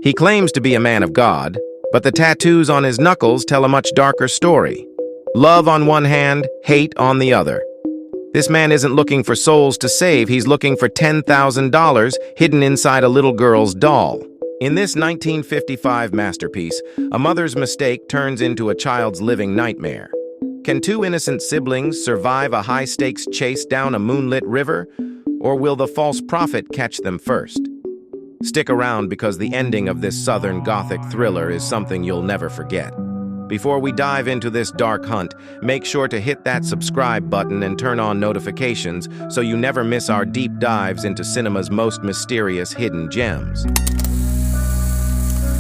He claims to be a man of God, but the tattoos on his knuckles tell a much darker story. Love on one hand, hate on the other. This man isn't looking for souls to save, he's looking for $10,000 hidden inside a little girl's doll. In this 1955 masterpiece, a mother's mistake turns into a child's living nightmare. Can two innocent siblings survive a high-stakes chase down a moonlit river, or will the false prophet catch them first? Stick around because the ending of this Southern Gothic thriller is something you'll never forget. Before we dive into this dark hunt, make sure to hit that subscribe button and turn on notifications so you never miss our deep dives into cinema's most mysterious hidden gems.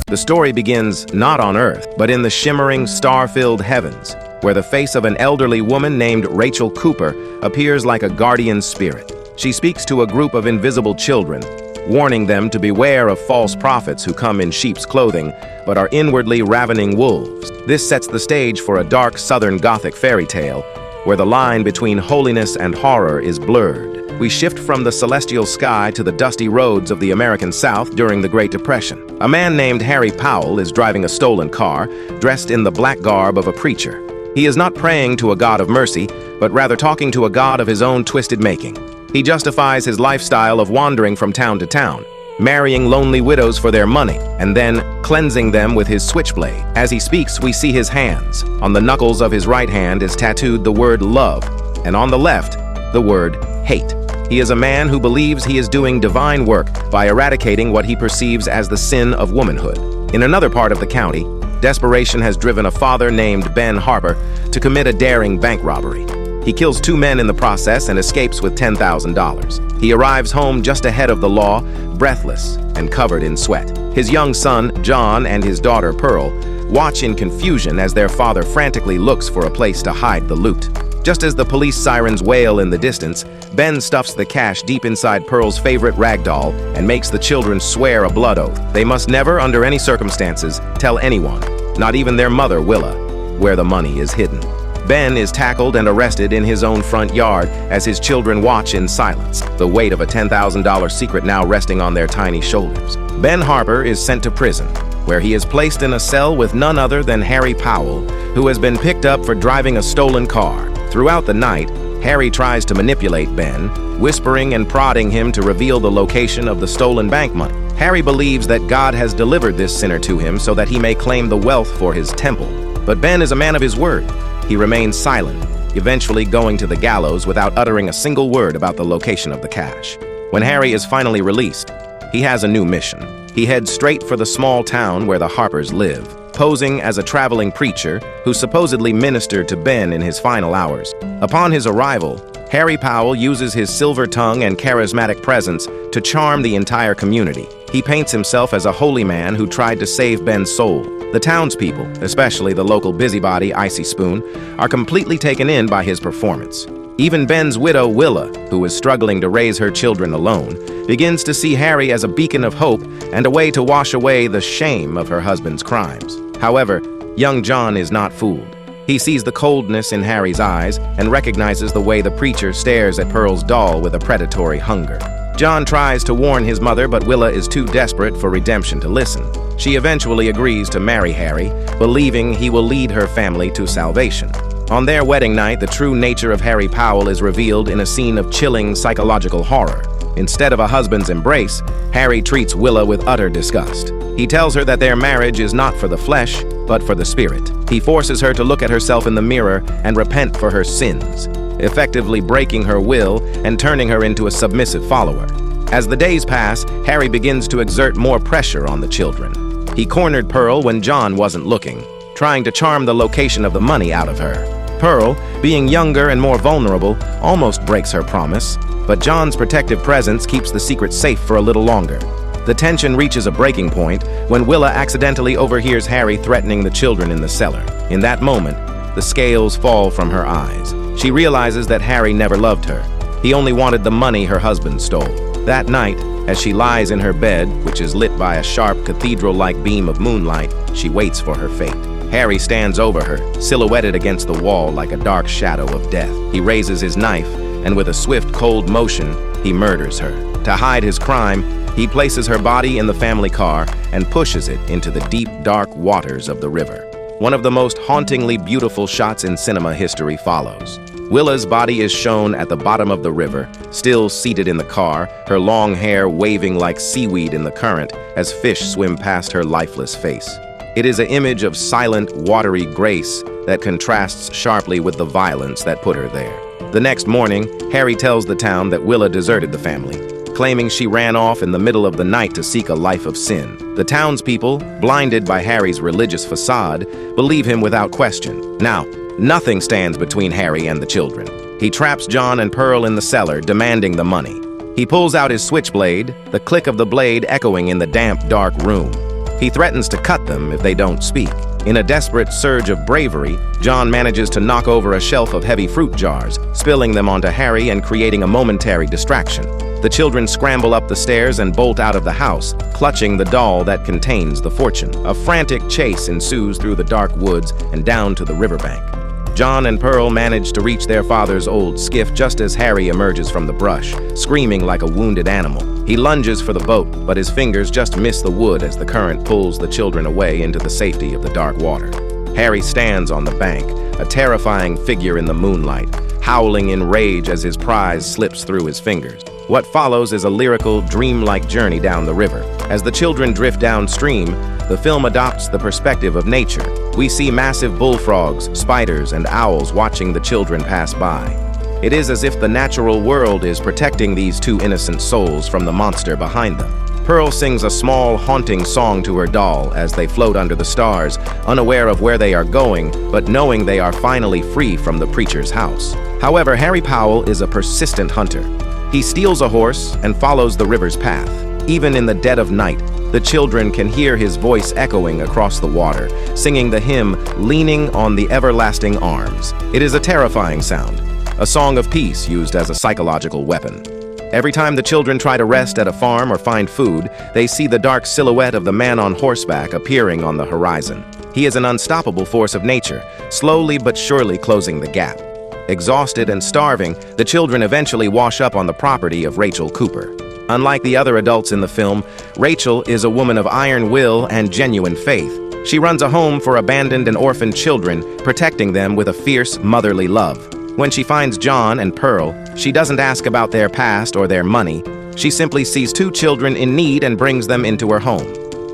The story begins not on Earth, but in the shimmering, star-filled heavens, where the face of an elderly woman named Rachel Cooper appears like a guardian spirit. She speaks to a group of invisible children, warning them to beware of false prophets who come in sheep's clothing, but are inwardly ravening wolves. This sets the stage for a dark Southern Gothic fairy tale, where the line between holiness and horror is blurred. We shift from the celestial sky to the dusty roads of the American South during the Great Depression. A man named Harry Powell is driving a stolen car, dressed in the black garb of a preacher. He is not praying to a God of mercy, but rather talking to a God of his own twisted making. He justifies his lifestyle of wandering from town to town, marrying lonely widows for their money, and then cleansing them with his switchblade. As he speaks, we see his hands. On the knuckles of his right hand is tattooed the word love, and on the left, the word hate. He is a man who believes he is doing divine work by eradicating what he perceives as the sin of womanhood. In another part of the county, desperation has driven a father named Ben Harper to commit a daring bank robbery. He kills 2 men in the process and escapes with $10,000. He arrives home just ahead of the law, breathless and covered in sweat. His young son, John, and his daughter, Pearl, watch in confusion as their father frantically looks for a place to hide the loot. Just as the police sirens wail in the distance, Ben stuffs the cash deep inside Pearl's favorite rag doll and makes the children swear a blood oath. They must never, under any circumstances, tell anyone, not even their mother, Willa, where the money is hidden. Ben is tackled and arrested in his own front yard as his children watch in silence, the weight of a $10,000 secret now resting on their tiny shoulders. Ben Harper is sent to prison, where he is placed in a cell with none other than Harry Powell, who has been picked up for driving a stolen car. Throughout the night, Harry tries to manipulate Ben, whispering and prodding him to reveal the location of the stolen bank money. Harry believes that God has delivered this sinner to him so that he may claim the wealth for his temple. But Ben is a man of his word. He remains silent, eventually going to the gallows without uttering a single word about the location of the cash. When Harry is finally released, he has a new mission. He heads straight for the small town where the Harpers live, posing as a traveling preacher who supposedly ministered to Ben in his final hours. Upon his arrival, Harry Powell uses his silver tongue and charismatic presence to charm the entire community. He paints himself as a holy man who tried to save Ben's soul. The townspeople, especially the local busybody Icy Spoon, are completely taken in by his performance. Even Ben's widow, Willa, who is struggling to raise her children alone, begins to see Harry as a beacon of hope and a way to wash away the shame of her husband's crimes. However, young John is not fooled. He sees the coldness in Harry's eyes and recognizes the way the preacher stares at Pearl's doll with a predatory hunger. John tries to warn his mother, but Willa is too desperate for redemption to listen. She eventually agrees to marry Harry, believing he will lead her family to salvation. On their wedding night, the true nature of Harry Powell is revealed in a scene of chilling psychological horror. Instead of a husband's embrace, Harry treats Willa with utter disgust. He tells her that their marriage is not for the flesh, but for the spirit. He forces her to look at herself in the mirror and repent for her sins, effectively breaking her will and turning her into a submissive follower. As the days pass, Harry begins to exert more pressure on the children. He cornered Pearl when John wasn't looking, trying to charm the location of the money out of her. Pearl, being younger and more vulnerable, almost breaks her promise, but John's protective presence keeps the secret safe for a little longer. The tension reaches a breaking point when Willa accidentally overhears Harry threatening the children in the cellar. In that moment, the scales fall from her eyes. She realizes that Harry never loved her. He only wanted the money her husband stole. That night, as she lies in her bed, which is lit by a sharp cathedral-like beam of moonlight, she waits for her fate. Harry stands over her, silhouetted against the wall like a dark shadow of death. He raises his knife, and with a swift, cold motion, he murders her. To hide his crime, he places her body in the family car and pushes it into the deep, dark waters of the river. One of the most hauntingly beautiful shots in cinema history follows. Willa's body is shown at the bottom of the river, still seated in the car, her long hair waving like seaweed in the current as fish swim past her lifeless face. It is an image of silent, watery grace that contrasts sharply with the violence that put her there. The next morning, Harry tells the town that Willa deserted the family, claiming she ran off in the middle of the night to seek a life of sin. The townspeople, blinded by Harry's religious facade, believe him without question. Now, nothing stands between Harry and the children. He traps John and Pearl in the cellar, demanding the money. He pulls out his switchblade, the click of the blade echoing in the damp, dark room. He threatens to cut them if they don't speak. In a desperate surge of bravery, John manages to knock over a shelf of heavy fruit jars, spilling them onto Harry and creating a momentary distraction. The children scramble up the stairs and bolt out of the house, clutching the doll that contains the fortune. A frantic chase ensues through the dark woods and down to the riverbank. John and Pearl manage to reach their father's old skiff just as Harry emerges from the brush, screaming like a wounded animal. He lunges for the boat, but his fingers just miss the wood as the current pulls the children away into the safety of the dark water. Harry stands on the bank, a terrifying figure in the moonlight, howling in rage as his prize slips through his fingers. What follows is a lyrical, dreamlike journey down the river. As the children drift downstream, the film adopts the perspective of nature. We see massive bullfrogs, spiders, and owls watching the children pass by. It is as if the natural world is protecting these two innocent souls from the monster behind them. Pearl sings a small, haunting song to her doll as they float under the stars, unaware of where they are going, but knowing they are finally free from the preacher's house. However, Harry Powell is a persistent hunter. He steals a horse and follows the river's path. Even in the dead of night, the children can hear his voice echoing across the water, singing the hymn, "Leaning on the Everlasting Arms." It is a terrifying sound, a song of peace used as a psychological weapon. Every time the children try to rest at a farm or find food, they see the dark silhouette of the man on horseback appearing on the horizon. He is an unstoppable force of nature, slowly but surely closing the gap. Exhausted and starving, the children eventually wash up on the property of Rachel Cooper. Unlike the other adults in the film, Rachel is a woman of iron will and genuine faith. She runs a home for abandoned and orphaned children, protecting them with a fierce, motherly love. When she finds John and Pearl, she doesn't ask about their past or their money. She simply sees two children in need and brings them into her home.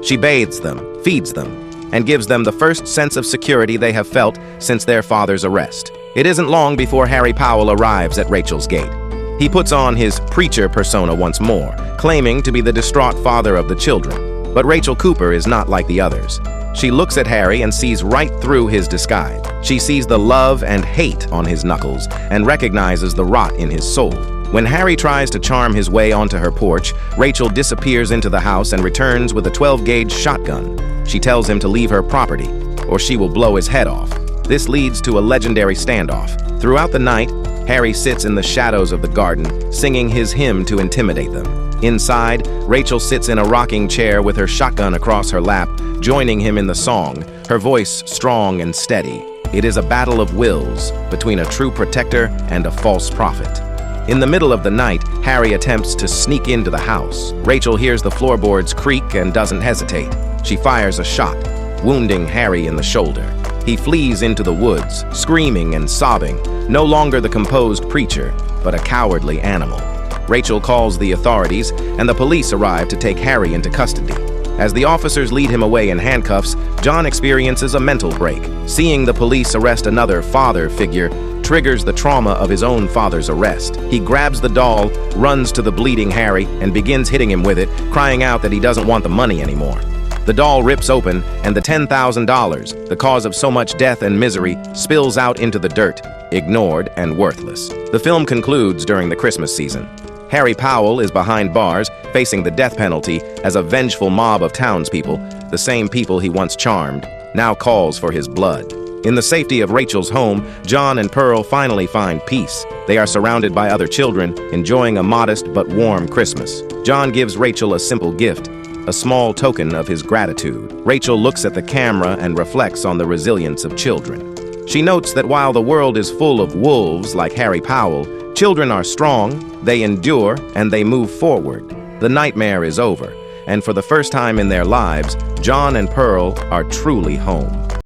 She bathes them, feeds them, and gives them the first sense of security they have felt since their father's arrest. It isn't long before Harry Powell arrives at Rachel's gate. He puts on his preacher persona once more, claiming to be the distraught father of the children. But Rachel Cooper is not like the others. She looks at Harry and sees right through his disguise. She sees the love and hate on his knuckles and recognizes the rot in his soul. When Harry tries to charm his way onto her porch, Rachel disappears into the house and returns with a 12-gauge shotgun. She tells him to leave her property, or she will blow his head off. This leads to a legendary standoff. Throughout the night, Harry sits in the shadows of the garden, singing his hymn to intimidate them. Inside, Rachel sits in a rocking chair with her shotgun across her lap, joining him in the song, her voice strong and steady. It is a battle of wills between a true protector and a false prophet. In the middle of the night, Harry attempts to sneak into the house. Rachel hears the floorboards creak and doesn't hesitate. She fires a shot, wounding Harry in the shoulder. He flees into the woods, screaming and sobbing, no longer the composed preacher, but a cowardly animal. Rachel calls the authorities, and the police arrive to take Harry into custody. As the officers lead him away in handcuffs, John experiences a mental break. Seeing the police arrest another father figure triggers the trauma of his own father's arrest. He grabs the doll, runs to the bleeding Harry, and begins hitting him with it, crying out that he doesn't want the money anymore. The doll rips open, and the $10,000, the cause of so much death and misery, spills out into the dirt, ignored and worthless. The film concludes during the Christmas season. Harry Powell is behind bars, facing the death penalty as a vengeful mob of townspeople, the same people he once charmed, now calls for his blood. In the safety of Rachel's home, John and Pearl finally find peace. They are surrounded by other children, enjoying a modest but warm Christmas. John gives Rachel a simple gift, a small token of his gratitude. Rachel looks at the camera and reflects on the resilience of children. She notes that while the world is full of wolves like Harry Powell, children are strong, they endure, and they move forward. The nightmare is over, and for the first time in their lives, John and Pearl are truly home.